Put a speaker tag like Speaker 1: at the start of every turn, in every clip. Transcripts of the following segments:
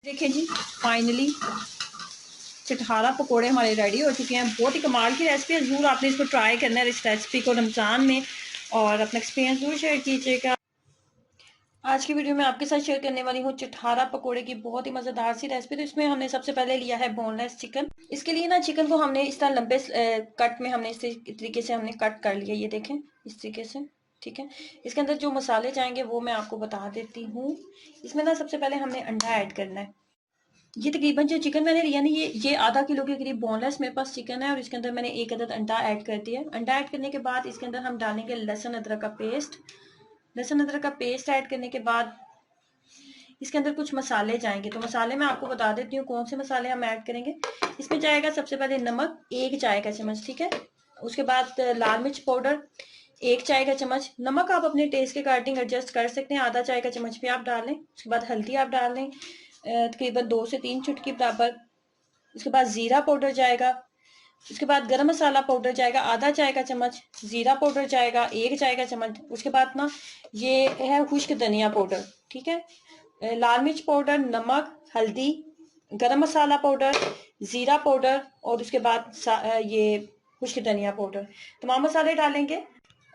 Speaker 1: देखें जी, फाइनली चटहारा पकोड़े हमारे रेडी हो चुके हैं। बहुत ही कमाल की रेसिपी है। ज़रूर आपने इसको ट्राई करना है इस रेसिपी को रमज़ान में, और अपना एक्सपीरियंस ज़रूर शेयर कीजिएगा। आज की वीडियो में आपके साथ शेयर करने वाली हूँ चटहारा पकोड़े की बहुत ही मज़ेदार सी रेसिपी। तो इसमें हमने सबसे पहले लिया है बोनलेस चिकन। इसके लिए ना चिकन को हमने इस तरह लंबे कट में हमने इस तरीके से हमने कट कर लिया। ये देखें इस तरीके से, ठीक है। इसके अंदर जो मसाले जाएंगे वो मैं आपको बता देती हूँ। इसमें ना सबसे पहले हमने अंडा ऐड करना है। ये तकरीबन जो चिकन मैंने लिया ना, ये आधा किलो के करीब बोनलेस मेरे पास चिकन है, और इसके अंदर मैंने एक अदद अंडा ऐड कर दिया। अंडा ऐड करने के बाद इसके अंदर हम डालेंगे लहसुन अदरक का पेस्ट। लहसुन अदरक का पेस्ट ऐड करने के बाद इसके अंदर कुछ मसाले जाएंगे। तो मसाले मैं आपको बता देती हूँ कौन से मसाले हम ऐड करेंगे। इसमें जाएगा सबसे पहले नमक 1 चाय का चम्मच, ठीक है। उसके बाद लाल मिर्च पाउडर 1 चाय का चम्मच। नमक आप अपने टेस्ट के अकॉर्डिंग एडजस्ट कर सकते हैं, आधा चाय का चम्मच भी आप डाल लें। उसके बाद हल्दी आप डाल लें तकरीबन 2 से 3 चुटकी बराबर। उसके बाद जीरा पाउडर जाएगा। उसके बाद गरम मसाला पाउडर जाएगा आधा चाय का चम्मच। जीरा पाउडर जाएगा 1 चाय का चम्मच। उसके बाद ना ये है खुश्क धनिया पाउडर, ठीक है। लाल मिर्च पाउडर, नमक, हल्दी, गरम मसाला पाउडर, जीरा पाउडर, और उसके बाद ये खुश्क धनिया पाउडर, तमाम मसाले डालेंगे।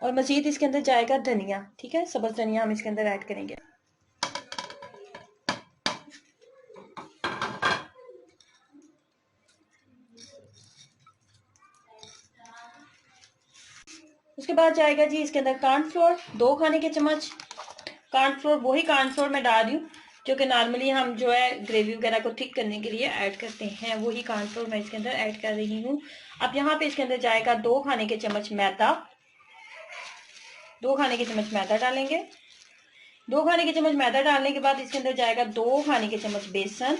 Speaker 1: और मजीद इसके अंदर जाएगा धनिया, ठीक है, सब्ज धनिया हम इसके अंदर ऐड करेंगे। उसके बाद जाएगा जी इसके अंदर कॉर्नफ्लोर 2 खाने के चम्मच। कॉर्नफ्लोर वही कॉर्नफ्लोर मैं डाल रही हूँ जो कि नॉर्मली हम जो है ग्रेवी वगैरह को थिक करने के लिए ऐड करते हैं, वही कॉर्नफ्लोर मैं इसके अंदर ऐड कर रही हूँ। अब यहाँ पे इसके अंदर जाएगा 2 खाने के चम्मच मैदा। 2 खाने के चम्मच मैदा डालेंगे। 2 खाने के चम्मच मैदा डालने के बाद इसके अंदर जाएगा 2 खाने के चम्मच बेसन।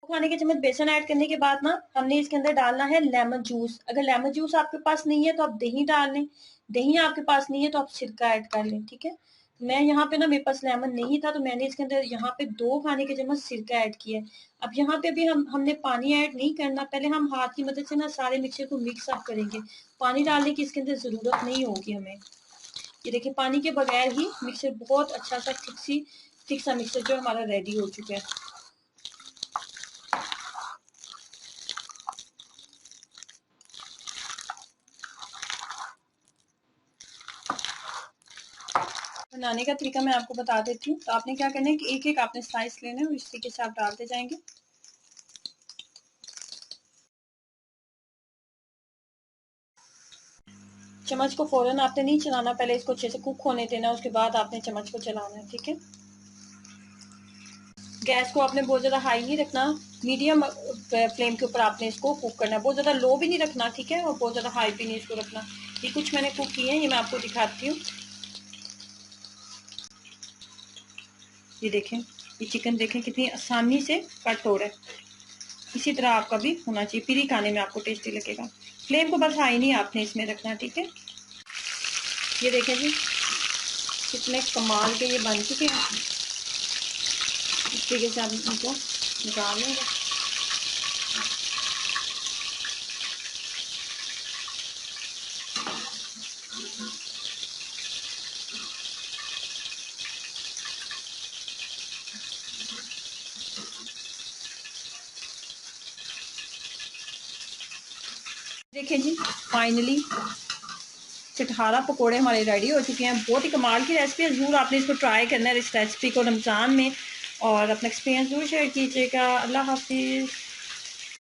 Speaker 1: खाने के चम्मच बेसन ऐड करने के बाद ना हमने इसके अंदर डालना है लेमन जूस। अगर लेमन जूस आपके पास नहीं है तो आप दही डाल लें। दही आपके पास नहीं है तो आप सिरका ऐड कर लें, ठीक है। मैं यहाँ पे ना मेरे पास लेमन नहीं था तो मैंने इसके अंदर यहाँ पे 2 खाने के चम्मच सिरका ऐड किया है। अब यहाँ पे भी हमने पानी ऐड नहीं करना, पहले हम हाथ की मदद से ना सारे मिक्सचर को मिक्स अप करेंगे। पानी डालने की इसके अंदर जरूरत नहीं होगी हमें। ये देखिए पानी के बगैर ही मिक्सचर बहुत अच्छा सा थिक सा मिक्सचर जो हमारा रेडी हो चुका है। बनाने का तरीका मैं आपको बता देती हूँ। तो आपने क्या करना है कि एक एक आपने स्लाइस लेना है और इस तरीके से आप डालते जाएंगे। चम्मच को फौरन आपने नहीं चलाना, पहले इसको अच्छे से कुक होने देना, उसके बाद आपने चम्मच को चलाना है, ठीक है। गैस को आपने बहुत ज़्यादा हाई नहीं रखना, मीडियम फ्लेम के ऊपर आपने इसको कुक करना है। बहुत ज़्यादा लो भी नहीं रखना, ठीक है, और बहुत ज़्यादा हाई भी नहीं इसको रखना। ये कुछ मैंने कुक किए हैं, ये मैं आपको दिखाती हूँ। ये देखें, ये चिकन देखें कितनी आसानी से कट हो रहा है। इसी तरह आपका भी होना चाहिए, फिर ही खाने में आपको टेस्टी लगेगा। फ्लेम को बस हाई नहीं आपने इसमें रखना, ठीक है। ये देखें जी कितने कमाल के ये बन चुके हैं। इस तरीके से आप इनको निकाल लेंगे। देखें जी फाइनली चटहारा पकोड़े हमारे रेडी हो चुके हैं। बहुत ही कमाल की रेसिपी है। ज़रूर आपने इसको ट्राई करना है इस रेसिपी को रमज़ान में, और अपना एक्सपीरियंस ज़रूर शेयर कीजिएगा। अल्लाह हाफिज़।